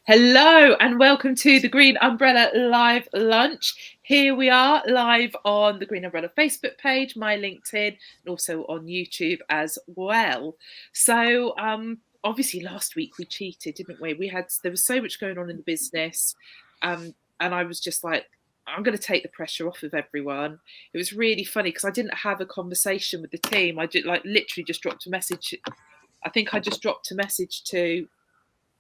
Hello and welcome to the Green Umbrella Live Lunch. Here we are live on the Green Umbrella Facebook page, my LinkedIn, and also on YouTube as well. So obviously last week we cheated, didn't we? There was so much going on in the business, and I was just like, I'm going to take the pressure off of everyone. It was really funny because I didn't have a conversation with the team. I did literally just dropped a message. I think I just dropped a message to,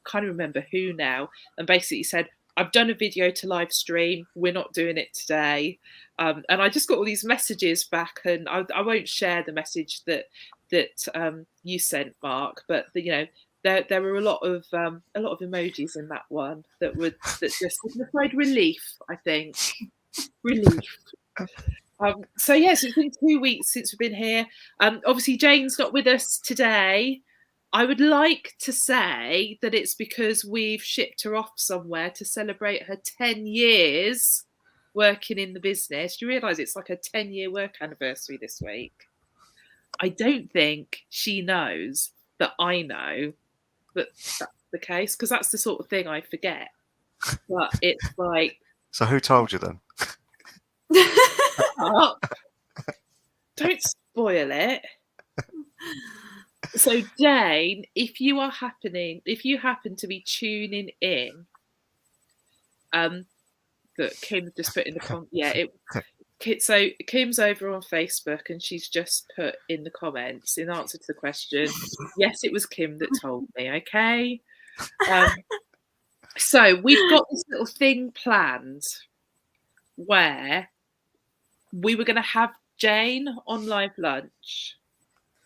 can't remember who now, and basically said, I've done a video to live stream, we're not doing it today. And I just got all these messages back, and I won't share the message that you sent, Mark, but there were a lot of emojis in that one that just signified relief, I think. Relief. So yes, it's been 2 weeks since we've been here. Obviously Jane's not with us today. I would like to say that it's because we've shipped her off somewhere to celebrate her 10 years working in the business. Do you realise it's like a 10-year work anniversary this week? I don't think she knows that I know that that's the case, because that's the sort of thing I forget. But it's like... So who told you then? Don't spoil it. So Jane, if you happen to be tuning in, that Kim just put in the so Kim's over on Facebook and she's just put in the comments in answer to the question, yes, it was Kim that told me, okay? So we've got this little thing planned where we were going to have Jane on live lunch,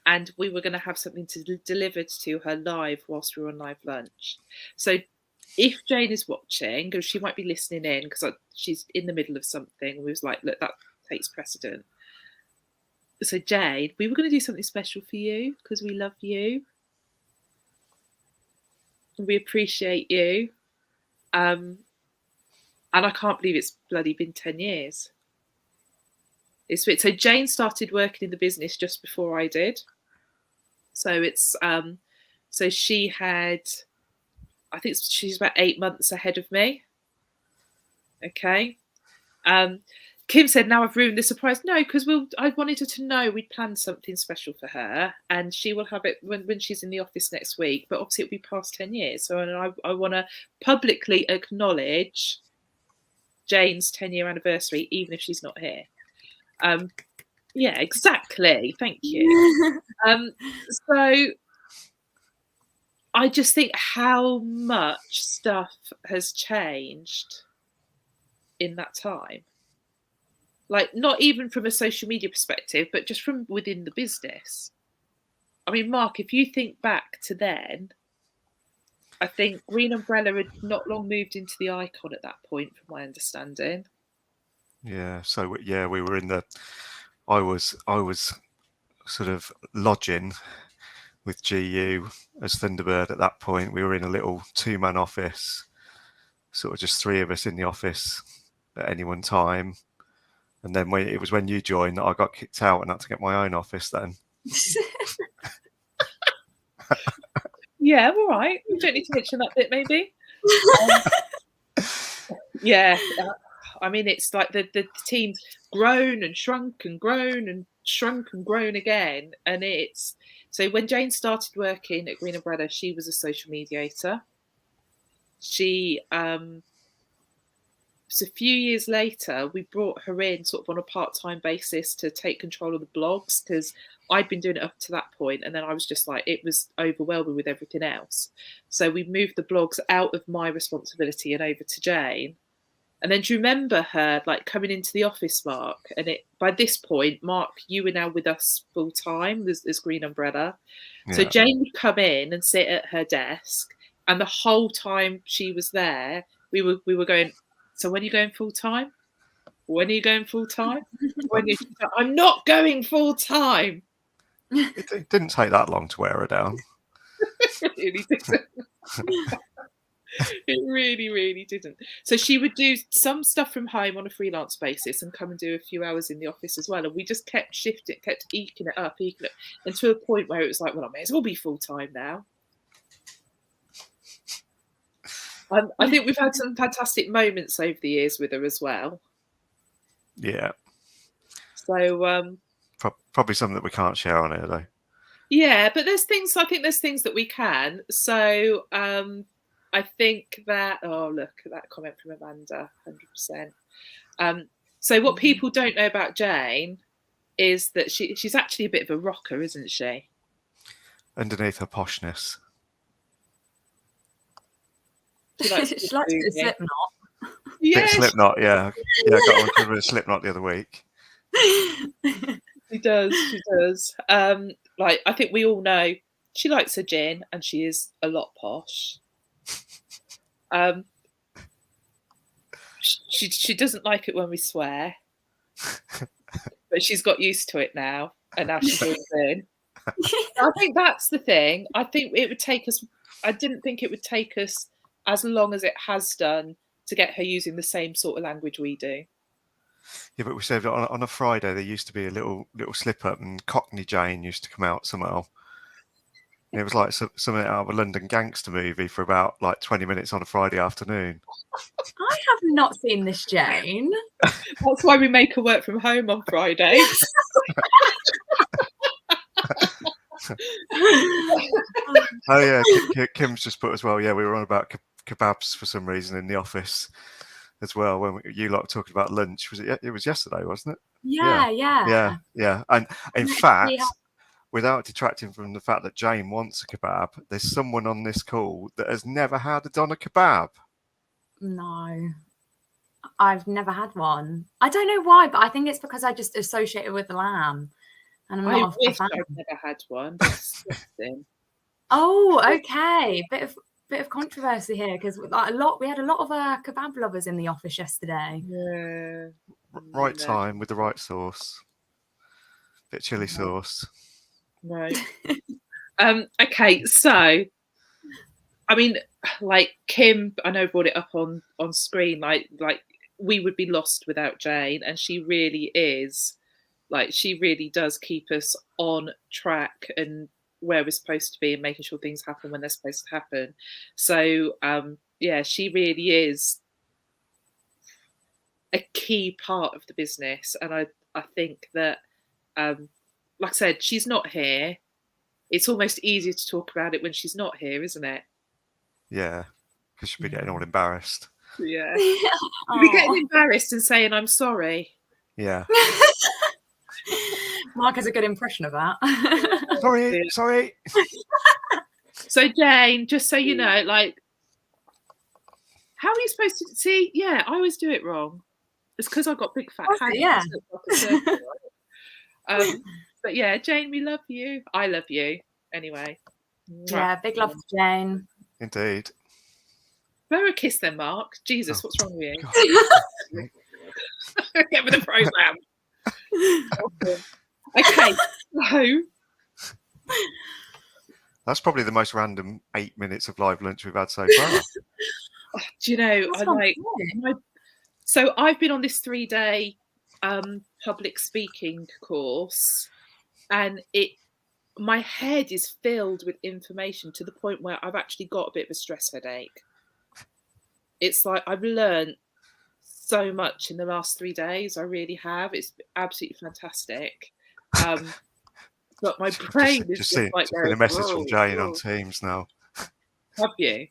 and we were going to have something delivered to her live whilst we were on live lunch. So if Jane is watching, because she might be listening in because she's in the middle of something, we was like, look, that takes precedent. So Jane, we were going to do something special for you because we love you. And we appreciate you. And I can't believe it's bloody been 10 years. So Jane started working in the business just before I did. So it's so she had, I think she's about 8 months ahead of me. Okay. Kim said, now I've ruined the surprise. No, because I wanted her to know we'd planned something special for her, and she will have it when she's in the office next week. But obviously it'll be past 10 years. So I want to publicly acknowledge Jane's 10-year anniversary, even if she's not here. Yeah, exactly. Thank you. So I just think how much stuff has changed in that time. Like, not even from a social media perspective, but just from within the business. I mean, Mark, if you think back to then, I think Green Umbrella had not long moved into the icon at that point, from my understanding. Yeah. So yeah, we were in the. I was sort of lodging with GU as Thunderbird at that point. We were in a little 2-man office, sort of just 3 of us in the office at any one time. And then it was when you joined that I got kicked out and had to get my own office then. Yeah, all right. We don't need to mention that bit, maybe. Yeah. I mean, it's like the team's grown and shrunk and grown and shrunk and grown again. And so when Jane started working at Green Umbrella, she was a social mediator. She, so a few years later, we brought her in sort of on a part-time basis to take control of the blogs, because I'd been doing it up to that point, and then I was just like, it was overwhelming with everything else. So we moved the blogs out of my responsibility and over to Jane. And then do you remember her like coming into the office, Mark? And by this point, Mark, you were now with us full time as Green Umbrella. Yeah. So Jane would come in and sit at her desk, and the whole time she was there, we were going, so when are you going full time? When are you going full time? I'm not going full time. It didn't take that long to wear her down. It really didn't. It really, really didn't. So she would do some stuff from home on a freelance basis and come and do a few hours in the office as well. And we just kept shifting, kept eking it up, and to a point where it was like, well, I may as well be full time now. I think we've had some fantastic moments over the years with her as well. Yeah. So Probably some that we can't share on here though. yeah, but there's things. I think there's things that we can. So I think that. Oh, look at that comment from Amanda. 100%. So what people don't know about Jane is that she's actually a bit of a rocker, isn't she? Underneath her poshness. She likes She likes a Slipknot. Yeah, Bit Slipknot, yeah. Yeah, I got on to a bit of Slipknot the other week. she does. She does. Like I think we all know she likes her gin, and she is a lot posh. She doesn't like it when we swear, but she's got used to it now, and now she's joins in. I think that's the thing. I think it would take us. I didn't think it would take us as long as it has done to get her using the same sort of language we do. Yeah, but we said on a Friday there used to be a little slip up, and Cockney Jane used to come out somehow. And it was like something out of a London gangster movie for about like 20 minutes on a Friday afternoon. I have not seen this Jane. That's why we make her work from home on Fridays. Oh yeah, Kim's just put as well. Yeah, we were on about kebabs for some reason in the office as well when you lot were talking about lunch. Was it? It was yesterday, wasn't it? Yeah. And in fact, without detracting from the fact that Jane wants a kebab, there's someone on this call that has never had a doner kebab. No, I've never had one. I don't know why, but I think it's because I just associate it with the lamb. And I'm not I wish I'd never had one. Oh, okay. Bit of controversy here because we had a lot of kebab lovers in the office yesterday. Yeah. Right time with the right sauce. Bit of chili sauce. Right. Okay, so I mean, like Kim, I know brought it up on screen. Like we would be lost without Jane, and she really is. Like she really does keep us on track and where we're supposed to be, and making sure things happen when they're supposed to happen. So yeah, she really is a key part of the business, and I think that like I said, she's not here. It's almost easier to talk about it when she's not here, isn't it? Yeah, because she'll be getting all embarrassed. Yeah. You'll be getting embarrassed and saying, I'm sorry. Yeah. Mark has a good impression of that. Sorry. So Jane, just so you know, like, how are you supposed to see? Yeah, I always do it wrong. It's because I've got big fat hands. Yeah. But yeah, Jane, we love you. I love you. Anyway. Yeah, big love to Jane. Indeed. Give her a kiss then, Mark. Jesus, what's wrong with you? Get with the programme. Okay, so that's probably the most random 8 minutes of live lunch we've had so far. Do you know, so I've been on this 3-day public speaking course, and my head is filled with information to the point where I've actually got a bit of a stress headache. It's like I've learned so much in the last 3 days. I really have. It's absolutely fantastic. But my brain is just like a message from Jane on Teams now. Have you?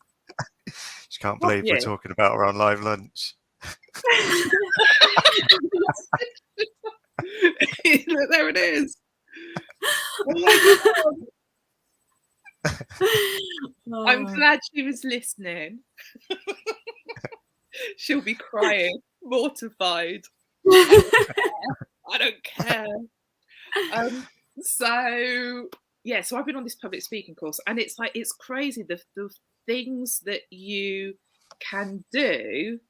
She can't believe we're talking about her on live lunch. There it is. Oh my God. I'm glad she was listening. She'll be crying, mortified. I don't care. So I've been on this public speaking course, and it's like it's crazy the things that you can do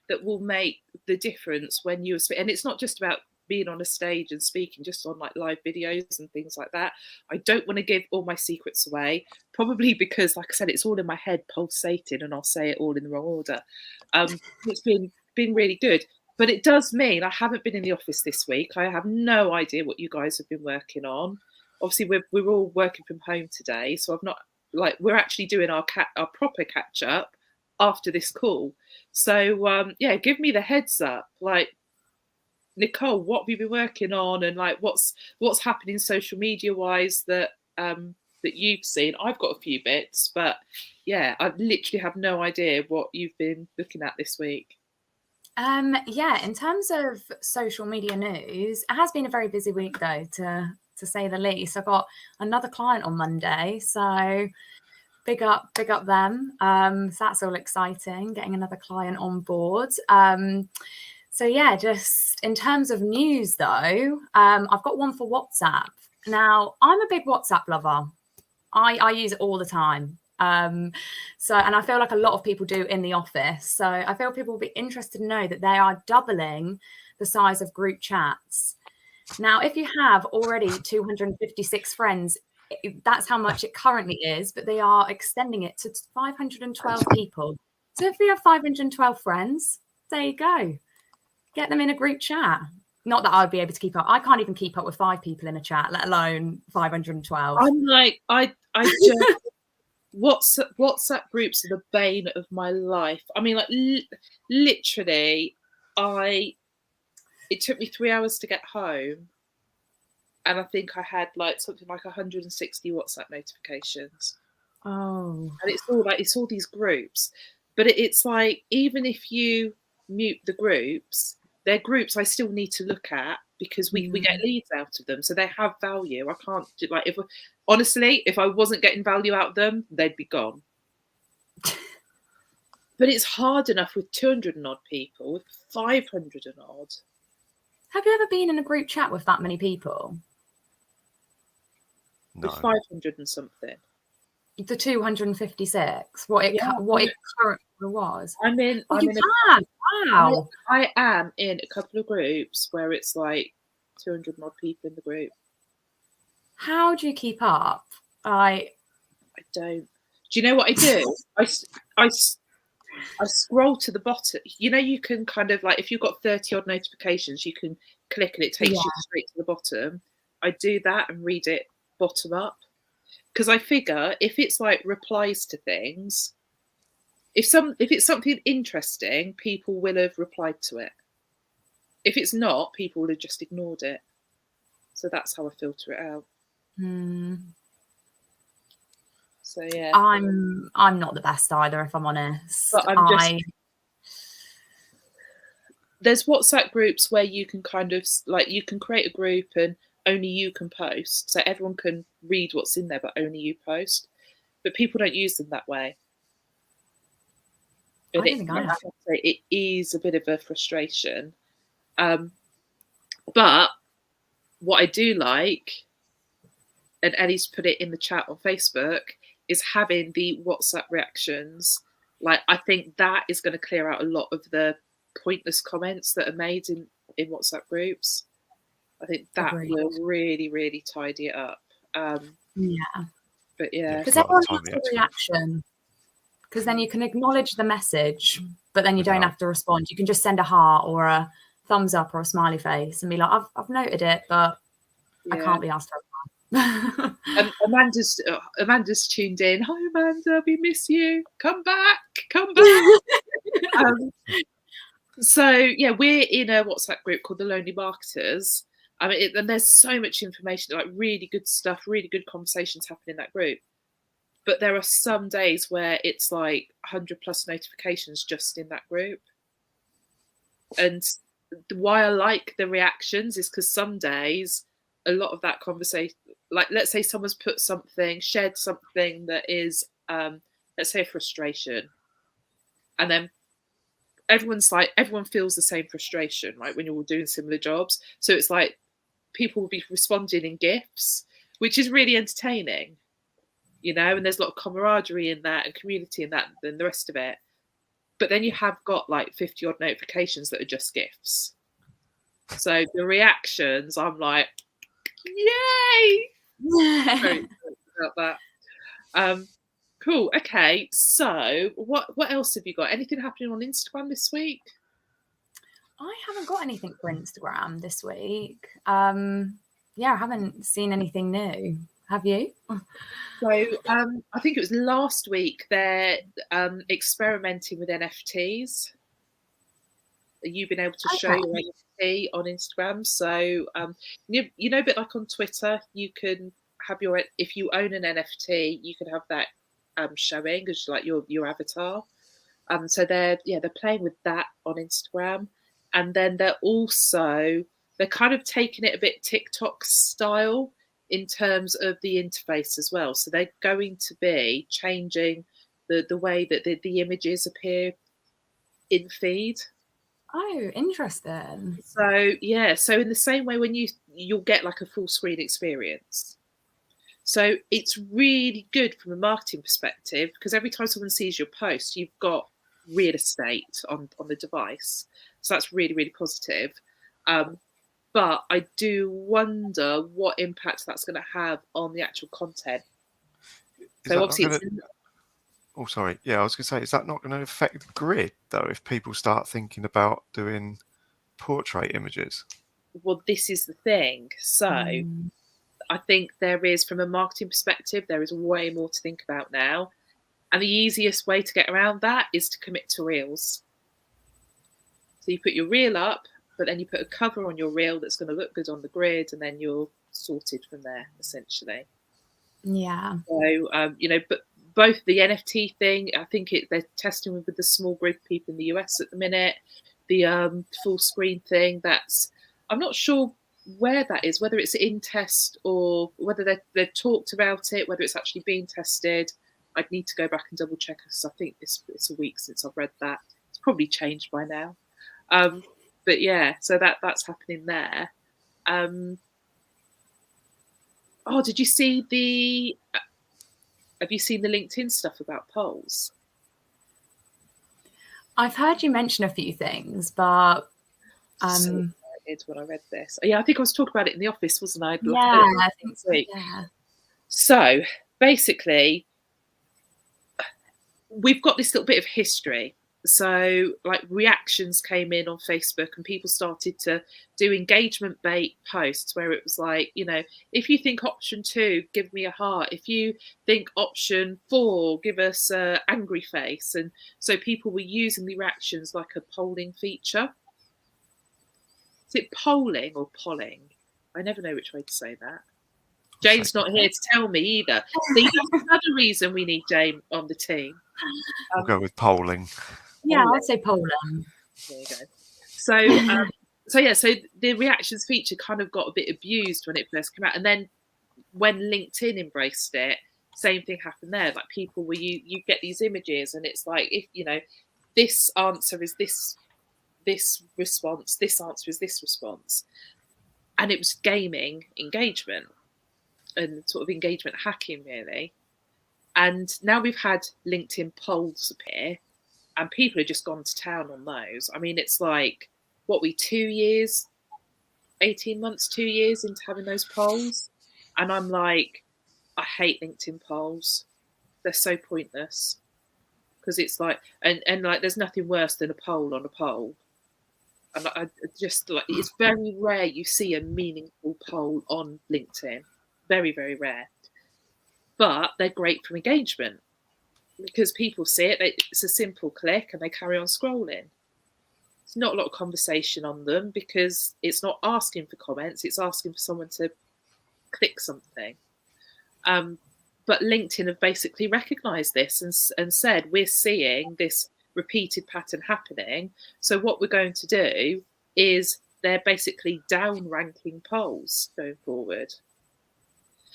that will make the difference when you're speaking. And it's not just about being on a stage and speaking, just on like live videos and things like that. I don't want to give all my secrets away, probably because, like I said, it's all in my head pulsating, and I'll say it all in the wrong order. It's been really good. But it does mean I haven't been in the office this week. I have no idea what you guys have been working on. Obviously, we're all working from home today, so I've not we're actually doing our proper catch up after this call. So yeah, give me the heads up. Like, Nicole, what have you been working on, and like what's happening social media wise that that you've seen? I've got a few bits, but yeah, I literally have no idea what you've been looking at this week. Yeah, in terms of social media news, it has been a very busy week though, to say the least. I got another client on Monday, so big up them. So that's all exciting, getting another client on board. So yeah, just in terms of news though, I've got one for WhatsApp. Now, I'm a big WhatsApp lover. I use it all the time. So, and I feel like a lot of people do in the office. So I feel people will be interested to know that they are doubling the size of group chats. Now, if you have already 256 friends, that's how much it currently is, but they are extending it to 512 people. So if you have 512 friends, there you go. Get them in a group chat. Not that I would be able to keep up. I can't even keep up with 5 people in a chat, let alone 512. I'm like, I just WhatsApp groups are the bane of my life. I mean, like literally, it took me 3 hours to get home, and I think I had like something like 160 WhatsApp notifications. Oh, and it's all these groups, but it's like, even if you mute the groups, they're groups I still need to look at, because we get leads out of them, so they have value. I can't do, like, honestly, if I wasn't getting value out of them, they'd be gone. But it's hard enough with 200 and odd people, with 500 and odd. have you ever been in a group chat with that many people? No. With 500 and something. The 256. What it currently was. I'm in. Oh, I'm you in can. Wow. I am in a couple of groups where it's like 200 odd people in the group. How do you keep up? I don't. Do you know what I do? I scroll to the bottom. You know, you can kind of, like, if you've got 30 odd notifications, you can click and it takes you straight to the bottom. I do that and read it bottom up, because I figure if it's like replies to things, if it's something interesting, people will have replied to it. If it's not, people will have just ignored it. So that's how I filter it out. So yeah, I'm not the best either, if I'm honest. but there's WhatsApp groups where you can kind of, like, you can create a group and only you can post, so everyone can read what's in there, but only you post. But people don't use them that way. And it is a bit of a frustration. But what I do like, and Ellie's put it in the chat on Facebook, is having the WhatsApp reactions. Like, I think that is going to clear out a lot of the pointless comments that are made in WhatsApp groups. I think that will really, really tidy it up. But yeah, because everyone has a reaction. Because then you can acknowledge the message, but then you don't have to respond. You can just send a heart or a thumbs up or a smiley face and be like, I've noted it, but I can't be asked for a Amanda's tuned in. Hi, Amanda, we miss you. Come back. So yeah, we're in a WhatsApp group called the Lonely Marketers. I mean, and there's so much information, like really good stuff, really good conversations happen in that group. But there are some days where it's like 100 plus notifications just in that group. And why I like the reactions is because some days, a lot of that conversation, like, let's say someone's shared something that is, let's say, a frustration. And then everyone feels the same frustration, right, when you're all doing similar jobs. So it's like people will be responding in GIFs, which is really entertaining. You know, and there's a lot of camaraderie in that and community in that and the rest of it. But then you have got like 50 odd notifications that are just GIFs. So the reactions, I'm like, yay! Very about that. Cool. Okay. So what else have you got? Anything happening on Instagram this week? I haven't got anything for Instagram this week. I haven't seen anything new. Have you? So I think it was last week they're experimenting with NFTs. You've been able to show Okay. your NFT on Instagram. So you know, a bit like on Twitter, you can have your, if you own an NFT, you can have that showing as like your avatar. So they're playing with that on Instagram, and then they're kind of taking it a bit TikTok style in terms of the interface as well. So they're going to be changing the way that the images appear in feed. Oh, interesting. So yeah, so in the same way when you'll get like a full screen experience. So it's really good from a marketing perspective because every time someone sees your post, you've got real estate on the device. So that's really, really positive. But I do wonder what impact that's going to have on the actual content. So obviously, oh, sorry. Yeah, I was going to say, is that not going to affect the grid though? If people start thinking about doing portrait images? Well, this is the thing. So I think there is, from a marketing perspective, there is way more to think about now. And the easiest way to get around that is to commit to reels. So you put your reel up, but then you put a cover on your reel that's going to look good on the grid, and then you're sorted from there, essentially. Yeah. So, but both the NFT thing, I think they're testing with the small group of people in the US at the minute. The full screen thing, I'm not sure where that is, whether it's in test or whether they've talked about it, whether it's actually being tested. I'd need to go back and double check because I think it's a week since I've read that. It's probably changed by now. But yeah, so that's happening there. Did you see have you seen the LinkedIn stuff about polls? I've heard you mention a few things, but So excited when I read this. Yeah, I think I was talking about it in the office, wasn't I? Yeah, I think so. Yeah. So basically, we've got this little bit of history. So like reactions came in on Facebook and people started to do engagement bait posts where it was like, if you think option 2, give me a heart. If you think option 4, give us an angry face. And so people were using the reactions like a polling feature. Is it polling or polling? I never know which way to say that. Jane's not here to tell me either. See, that's another reason we need Jane on the team. We'll go with polling. Yeah, I'd say polling. There you go. So the reactions feature kind of got a bit abused when it first came out, and then when LinkedIn embraced it, same thing happened there. Like people were you get these images, and it's like, if this answer is this response, this answer is this response, and it was gaming engagement and sort of engagement hacking, really. And now we've had LinkedIn polls appear, and people have just gone to town on those. I mean, it's like, 2 years, 18 months, 2 years into having those polls. And I'm like, I hate LinkedIn polls. They're so pointless. Because it's like, and like, there's nothing worse than a poll on a poll. And I just like, it's very rare you see a meaningful poll on LinkedIn. Very, very rare. But they're great for engagement because people see it. It's a simple click and they carry on scrolling. It's not a lot of conversation on them because it's not asking for comments. It's asking for someone to click something. But LinkedIn have basically recognised this and said, we're seeing this repeated pattern happening. So what we're going to do is they're basically down ranking polls going forward.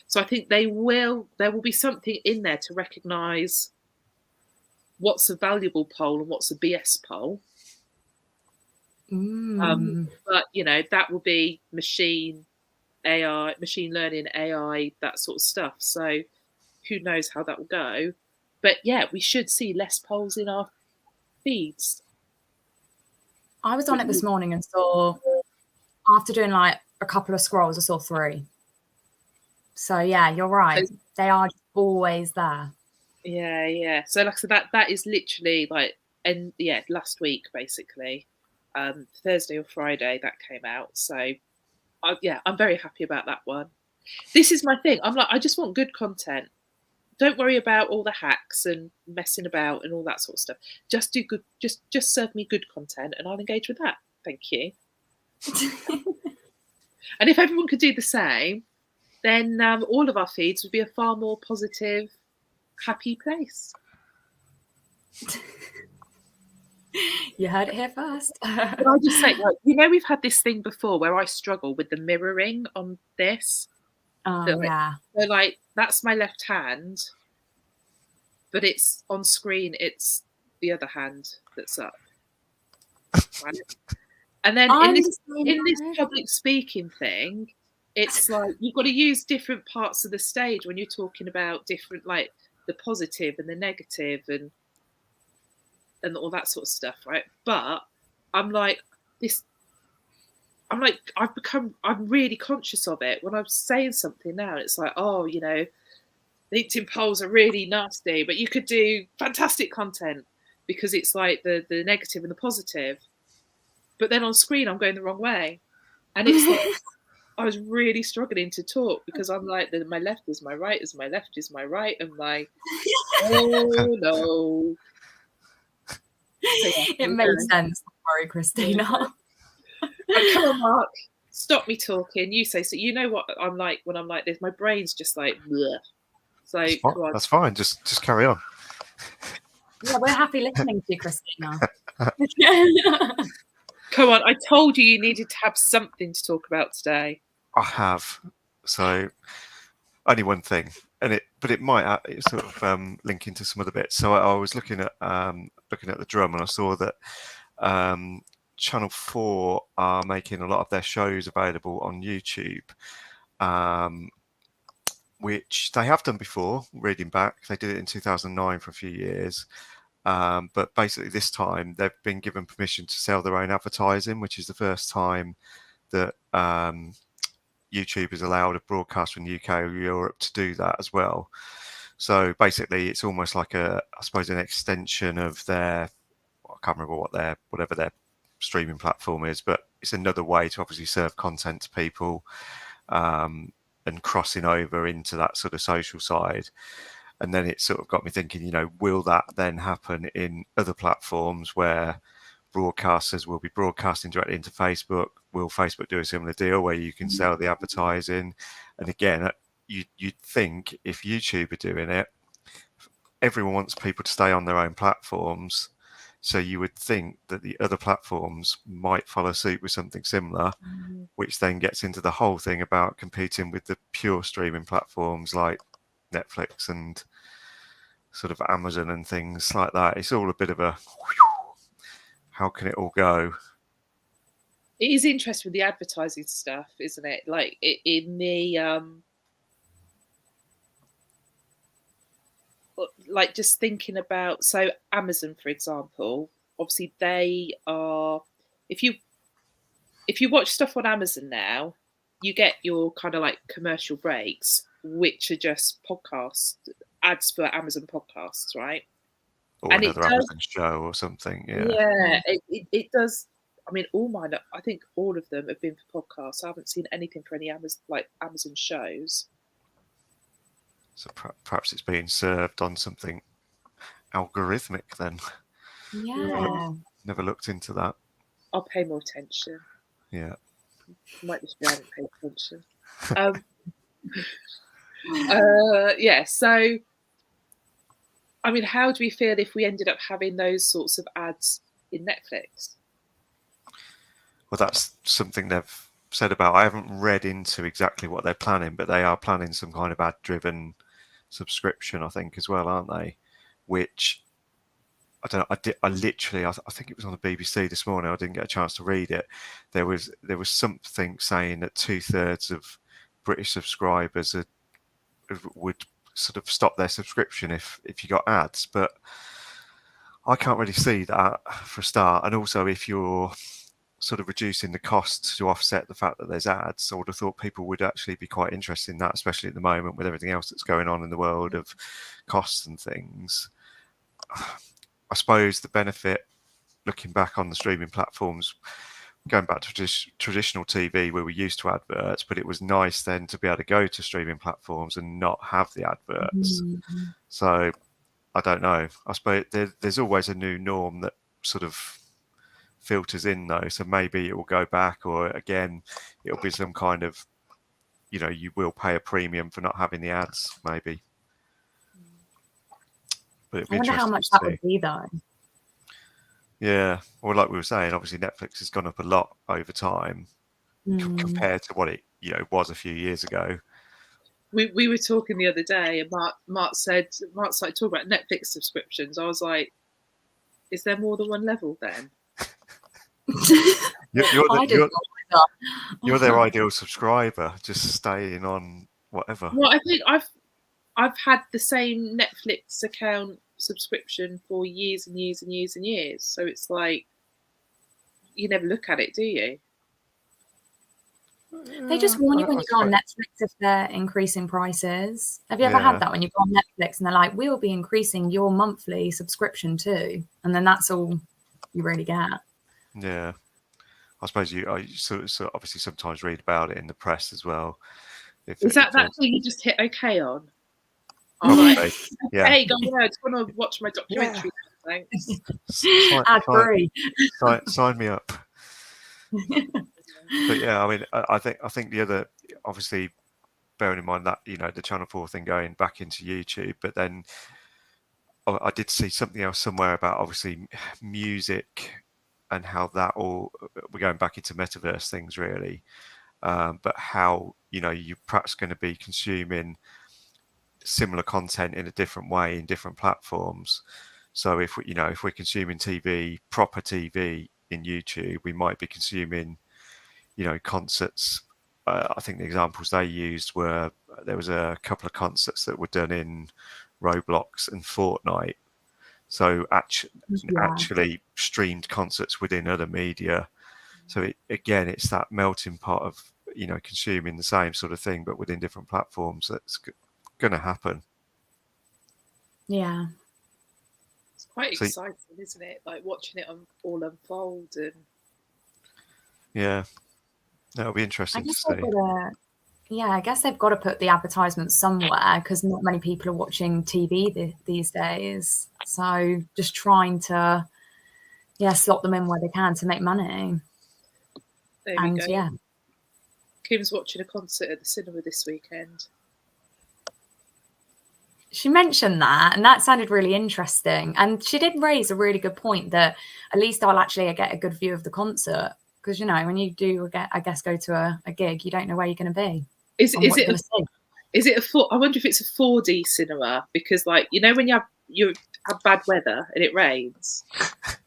So I think there will be something in there to recognise what's a valuable poll and what's a BS poll. But that will be machine learning, AI, that sort of stuff. So who knows how that will go? But yeah, we should see less polls in our feeds. I was on it this morning and saw, after doing like a couple of scrolls, I saw 3. So yeah, you're right. They are always there. Yeah. So like I said, that is literally like, and yeah, last week basically, Thursday or Friday that came out. So I'm very happy about that one. This is my thing. I'm like, I just want good content. Don't worry about all the hacks and messing about and all that sort of stuff. Just do good. Just serve me good content, and I'll engage with that. Thank you. And if everyone could do the same, then all of our feeds would be a far more positive, happy place. You heard it here first. But I just say, like, you know, we've had this thing before where I struggle with the mirroring on this. Oh, yeah. So, like, that's my left hand, but it's on screen, it's the other hand that's up. Right? And then in this public speaking thing, it's like you've got to use different parts of the stage when you're talking about different, like the positive and the negative and all that sort of stuff, right? But I'm like, I'm really conscious of it when I'm saying something now. It's like, oh, you know, LinkedIn polls are really nasty, but you could do fantastic content because it's like the negative and the positive. But then on screen, I'm going the wrong way. And it's like, I was really struggling to talk because I'm like, my left is my right, is my left is my right. I'm like, oh no. It makes sense. Don't worry, Christina. Come on, Mark. Stop me talking. You say so. You know what I'm like when I'm like this. My brain's just like, bleh. So that's fine. Just carry on. Yeah, we're happy listening to you, Christina. Come on, I told you needed to have something to talk about today. I have. So only one thing, but it might sort of link into some other bits. So I was looking at the drum, and I saw that Channel 4 are making a lot of their shows available on YouTube, which they have done before. Reading back, they did it in 2009 for a few years. But basically this time they've been given permission to sell their own advertising, which is the first time that YouTube has allowed a broadcaster in the UK or Europe to do that as well. So basically it's almost like I suppose an extension of I can't remember whatever their streaming platform is, but it's another way to obviously serve content to people, and crossing over into that sort of social side. And then it sort of got me thinking, you know, will that then happen in other platforms where broadcasters will be broadcasting directly into Facebook? Will Facebook do a similar deal where you can sell the advertising? And again, you'd think if YouTube are doing it, everyone wants people to stay on their own platforms. So you would think that the other platforms might follow suit with something similar, which then gets into the whole thing about competing with the pure streaming platforms like Netflix and sort of Amazon and things like that. It's all a bit of a how can it all go? It is interesting with the advertising stuff, isn't it? Like in the like just thinking about, so Amazon, for example, obviously they are, if you watch stuff on Amazon now, you get your kind of like commercial breaks, which are just podcasts, ads for Amazon podcasts, right? Or and another Amazon show or something. Yeah, it does. I mean, all mine, I think all of them have been for podcasts. I haven't seen anything for any Amazon shows. So perhaps it's being served on something algorithmic then. Yeah. Never looked into that. I'll pay more attention. Yeah. Might just be I haven't paid attention. Yeah, so I mean, how do we feel if we ended up having those sorts of ads in Netflix? Well, that's something they've said about. I haven't read into exactly what they're planning, but they are planning some kind of ad-driven subscription, I think, as well, aren't they? Which I don't know. I think it was on the BBC this morning. I didn't get a chance to read it. There was something saying that 2/3 of British subscribers would sort of stop their subscription if you got ads, but I can't really see that for a start. And also, if you're sort of reducing the costs to offset the fact that there's ads, I would have thought people would actually be quite interested in that, especially at the moment with everything else that's going on in the world of costs and things. I suppose the benefit, looking back on the streaming platforms, going back to traditional TV, we were used to adverts, but it was nice then to be able to go to streaming platforms and not have the adverts. So I don't know. I suppose there's always a new norm that sort of filters in though. So maybe it will go back, or again, it'll be some kind of, you will pay a premium for not having the ads, maybe. But I wonder how much that would be though. Yeah, well, like we were saying, obviously Netflix has gone up a lot over time compared to what it was a few years ago. We were talking the other day, and Mark started talking about Netflix subscriptions. I was like, is there more than one level then? You're their ideal subscriber, just staying on whatever. Well, I think I've had the same Netflix account subscription for years and years and years and years. So it's like, you never look at it, do you? They just warn you when you go on Netflix if they're increasing prices. Have you ever had that when you go on Netflix and they're like, we will be increasing your monthly subscription too? And then that's all you really get. Yeah. I suppose you obviously sometimes read about it in the press as well. Is that thing you just hit OK on? Probably, like, yeah. Hey, go on, I just want to watch my documentary. Yeah. Thanks. Sign me up. But yeah, I mean, I think the other, obviously, bearing in mind that the Channel 4 thing going back into YouTube, but then I did see something else somewhere about obviously music and how that all, we're going back into metaverse things really, but how you're perhaps going to be consuming similar content in a different way in different platforms. So if we're consuming TV, proper TV in YouTube, we might be consuming concerts. I think the examples they used were, there was a couple of concerts that were done in Roblox and Fortnite. So actually streamed concerts within other media. So it's that melting pot of consuming the same sort of thing but within different platforms that's going to happen. Yeah, it's quite exciting, isn't it? Like watching it all unfold. And yeah, that'll be interesting to see. I guess they've got to put the advertisements somewhere because not many people are watching TV these days. So just trying to, slot them in where they can to make money. There we go. Yeah. Kim's watching a concert at the cinema this weekend. She mentioned that, and that sounded really interesting. And she did raise a really good point that at least I'll actually get a good view of the concert. Because, when you do, I guess, go to a gig, you don't know where you're going to be. Is it I wonder if it's a 4D cinema, because when you have bad weather and it rains,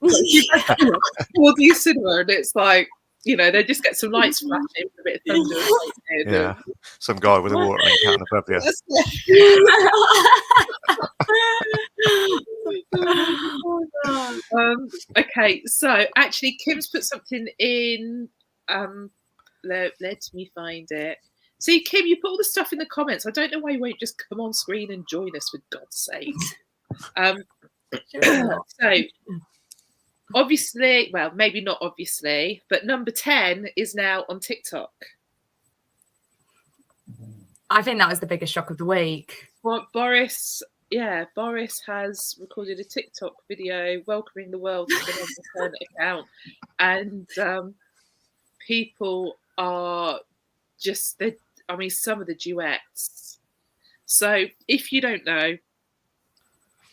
4D cinema, and it's like, they just get some lights flashing, a bit of thunder. Yeah, some guy with a watering can above you. Okay, so actually, Kim's put something in. Let me find it. See, Kim, you put all the stuff in the comments. I don't know why you won't just come on screen and join us, for God's sake. So, obviously, well, maybe not obviously, but number 10 is now on TikTok. I think that was the biggest shock of the week. Well, Boris has recorded a TikTok video welcoming the world to the number 10 account. And people are just, some of the duets. So if you don't know,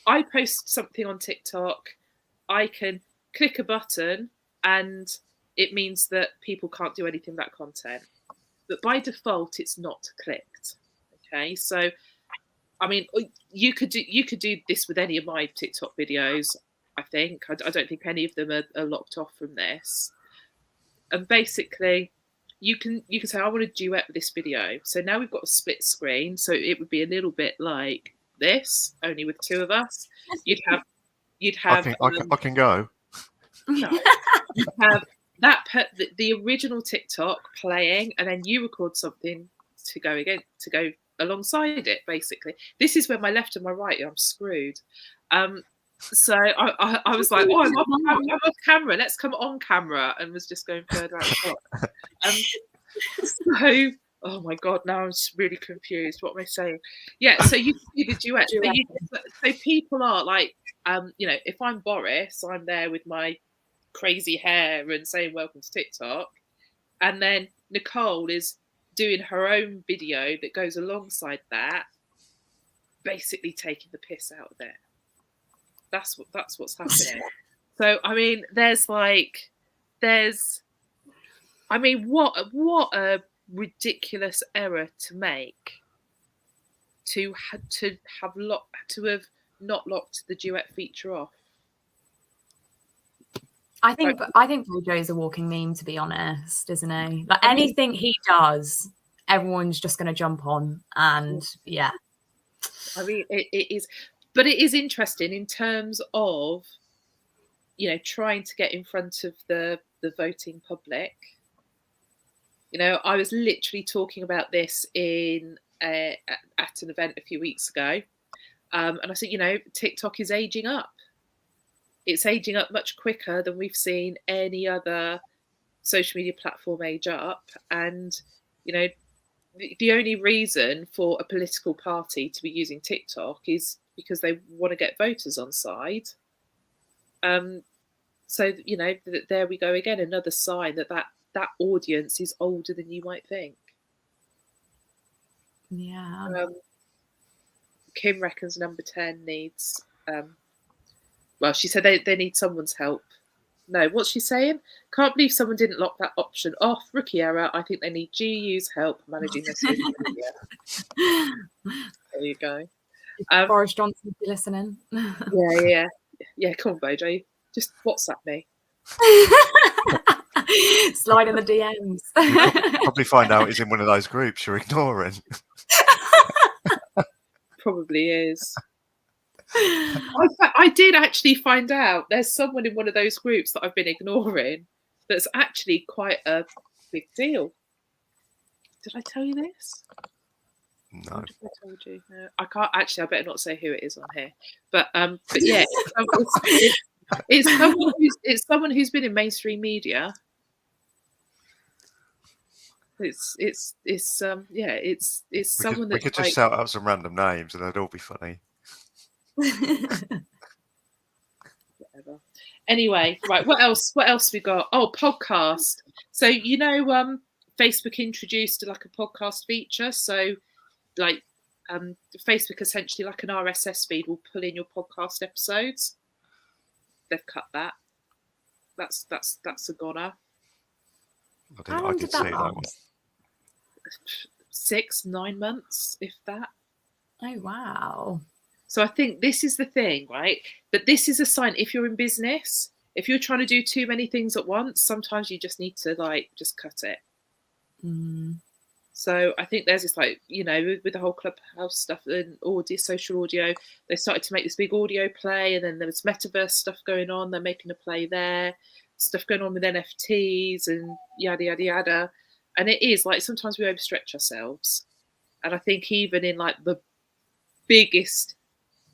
I post something on TikTok, I can click a button and it means that people can't do anything with that content. But by default, it's not clicked. Okay, so you could do this with any of my TikTok videos. I think I don't think any of them are locked off from this. And basically, you can say I want to duet with this video. So now we've got a split screen. So it would be a little bit like this, only with two of us. You'd have. I can go. No, you'd have the original TikTok playing, and then you record something to go alongside it. Basically, this is where my left and my right. I'm screwed. So I was like, oh, I'm off camera. Let's come on camera, and was just going further out the shot. So, oh my God, now I'm just really confused. What am I saying? Yeah, so you do the duet. So people are like, if I'm Boris, I'm there with my crazy hair and saying welcome to TikTok, and then Nicole is doing her own video that goes alongside that, basically taking the piss out of it. That's what's happening. So I mean, what a ridiculous error to make, to have not locked the duet feature off. I think Bojo's a walking meme, to be honest, isn't he? Like anything he does, everyone's just going to jump on, and yeah. I mean, it is, but it is interesting in terms of, trying to get in front of the voting public. I was literally talking about this at an event a few weeks ago, and I said, TikTok is aging up. It's aging up much quicker than we've seen any other social media platform age up. And, the only reason for a political party to be using TikTok is because they want to get voters on side. So, there we go again, another sign that audience is older than you might think. Yeah. Kim reckons number 10 needs... well, she said they need someone's help. No, what's she saying? Can't believe someone didn't lock that option off. Rookie error. I think they need GU's help managing their social media. There you go. Boris Johnson, be listening. Yeah. Come on, Bojo. Just WhatsApp me. Slide in the DMs. Probably find out he's in one of those groups you're ignoring. Probably is. I did actually find out there's someone in one of those groups that I've been ignoring that's actually quite a big deal. Did I tell you this? No. I told you. No, I can't actually. I better not say who it is on here. But yeah, it's someone who's been in mainstream media. It's someone that we could just shout out some random names and they'd all be funny. Whatever. Anyway, right, what else we got? Oh, podcast. So Facebook introduced like a podcast feature. So like Facebook essentially like an RSS feed will pull in your podcast episodes. They've cut that. That's a goner. I did see that one. 6-9 months, if that. Oh wow. So I think this is the thing, right? That this is a sign, if you're in business, if you're trying to do too many things at once, sometimes you just need to just cut it. So I think there's this with the whole Clubhouse stuff and audio, social audio, they started to make this big audio play, and then there was metaverse stuff going on. They're making a play there, stuff going on with NFTs and yada, yada, yada. And it is sometimes we overstretch ourselves. And I think even in the biggest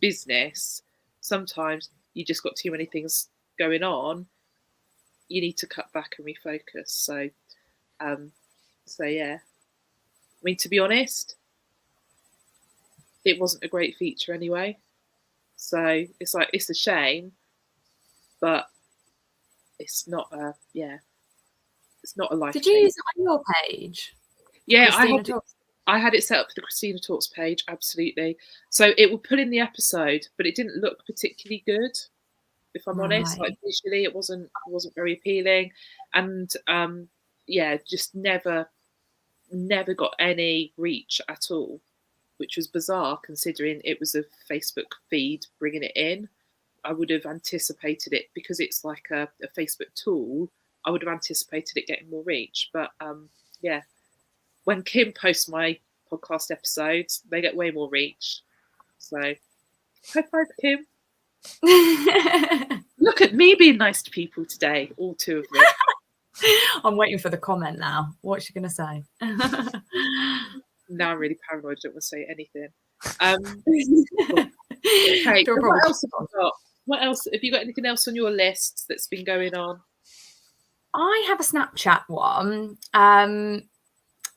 business, sometimes you just got too many things going on. You need to cut back and refocus. So yeah. I mean, to be honest, it wasn't a great feature anyway. So it's a shame, but it's not it's not a life. Did you use it on your page? Yeah, I had it set up for the Christina Talks page, absolutely. So it would put in the episode, but it didn't look particularly good, if I'm honest. Visually, it wasn't very appealing, and just never got any reach at all, which was bizarre considering it was a Facebook feed bringing it in. I would have anticipated it, because it's like a Facebook tool. I would have anticipated it getting more reach, but when Kim posts my podcast episodes, they get way more reach. So, high five, Kim. Look at me being nice to people today, all two of them. I'm waiting for the comment now. What's she going to say? Now I'm really paranoid. I don't want to say anything. Okay, what else have I got? What else? Have you got anything else on your list that's been going on? I have a Snapchat one.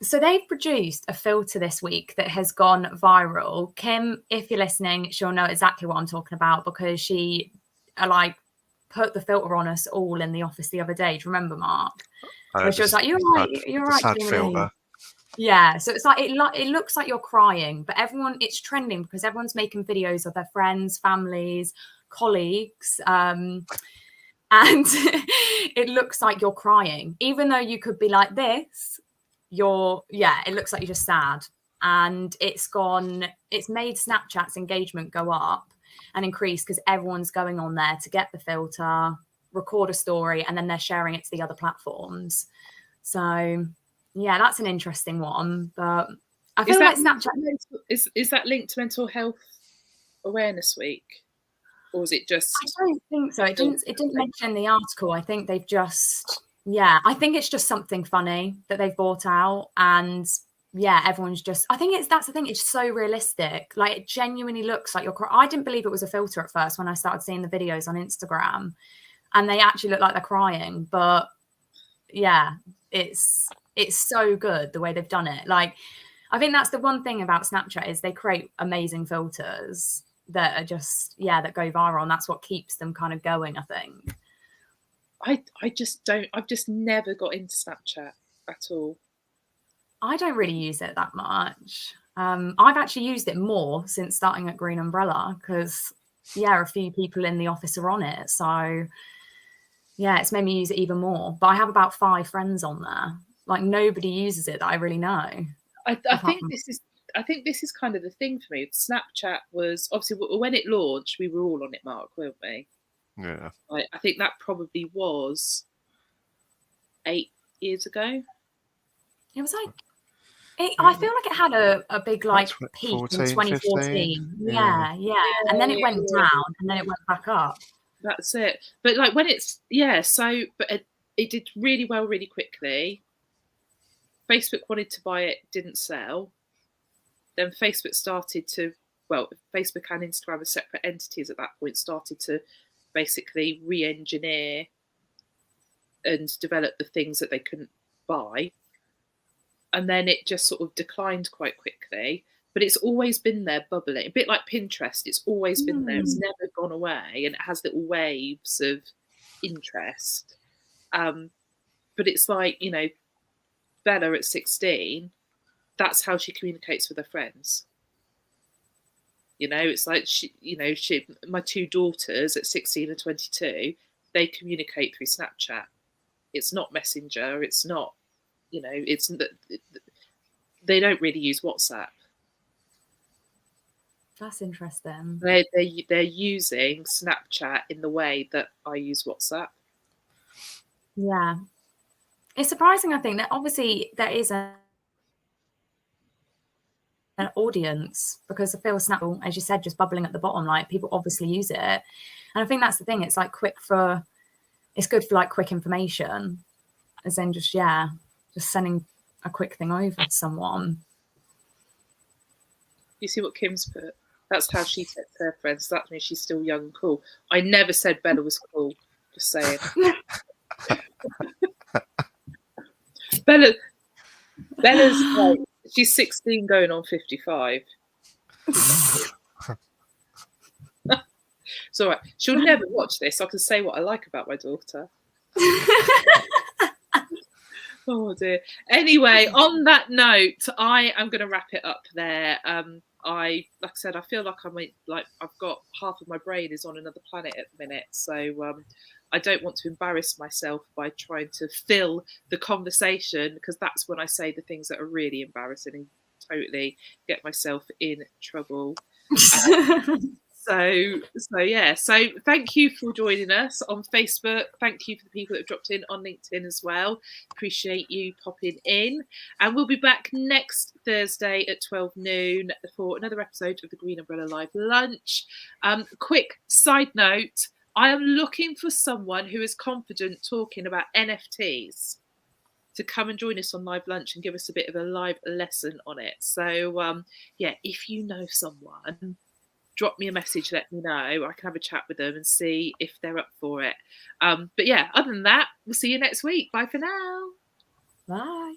So they've produced a filter this week that has gone viral. Kim, if you're listening, she'll know exactly what I'm talking about, because she like put the filter on us all in the office the other day. Do you remember, Mark? Where she was like, "You're right, you're right, Julie." Yeah, so it's like it looks like you're crying, but it's trending because everyone's making videos of their friends, families, colleagues, and it looks like you're crying, even though you could be like this. It looks like you're just sad, and it's made Snapchat's engagement go up and increase because everyone's going on there to get the filter, record a story, and then they're sharing it to the other platforms. So yeah, that's an interesting one. But I feel like Snapchat is that linked to Mental Health Awareness Week, or is it just? I don't think so. It didn't mention in the article. I think they've just. Yeah, I think it's just something funny that they've brought out, and yeah, everyone's just. I think that's the thing. It's so realistic. Like, it genuinely looks like you're crying. I didn't believe it was a filter at first when I started seeing the videos on Instagram, and they actually look like they're crying. But yeah, it's so good the way they've done it. Like, I think that's the one thing about Snapchat is they create amazing filters that are just that go viral, and that's what keeps them kind of going, I think. I just don't. I've just never got into Snapchat at all. I don't really use it that much. I've actually used it more since starting at Green Umbrella because, a few people in the office are on it. So, it's made me use it even more. But I have about 5 friends on there. Like, nobody uses it that I really know. I think this is kind of the thing for me. Snapchat was obviously when it launched, we were all on it, Mark, weren't we? Yeah. I think that probably was 8 years ago. It was like I feel like it had a big peak 14, in 2014. 15. Yeah. And then it went down and then it went back up. That's it. But when it's but it did really well really quickly. Facebook wanted to buy it, didn't sell. Then Facebook started to, Facebook and Instagram as separate entities at that point started to basically re-engineer and develop the things that they couldn't buy. And then it just sort of declined quite quickly. But it's always been there bubbling, a bit like Pinterest. It's always been there. It's never gone away, and it has little waves of interest. But it's like, Bella at 16, that's how she communicates with her friends. It's like my 2 daughters at 16 and 22, they communicate through Snapchat. It's not Messenger. It's not, they don't really use WhatsApp. That's interesting. They're using Snapchat in the way that I use WhatsApp. Yeah. It's surprising, I think, that obviously there is an audience, because I feel Snapchat, as you said, just bubbling at the bottom, like people obviously use it. And I think that's the thing. It's like it's good for like quick information, as in just sending a quick thing over to someone. You see what Kim's put? That's how she texts her friends. That means she's still young and cool. I never said Bella was cool. Just saying. Bella's like, she's 16 going on 55. It's all right. She'll never watch this. I can say what I like about my daughter. Oh dear. Anyway, on that note, I am going to wrap it up there. Like I said, I feel like I've got half of my brain is on another planet at the minute. So I don't want to embarrass myself by trying to fill the conversation, because that's when I say the things that are really embarrassing and totally get myself in trouble. So thank you for joining us on Facebook. Thank you for the people that have dropped in on LinkedIn as well. Appreciate you popping in. And we'll be back next Thursday at 12 noon for another episode of the Green Umbrella Live Lunch. Quick side note, I am looking for someone who is confident talking about NFTs to come and join us on Live Lunch and give us a bit of a live lesson on it. So, if you know someone, drop me a message, let me know. I can have a chat with them and see if they're up for it. But yeah, other than that, we'll see you next week. Bye for now. Bye.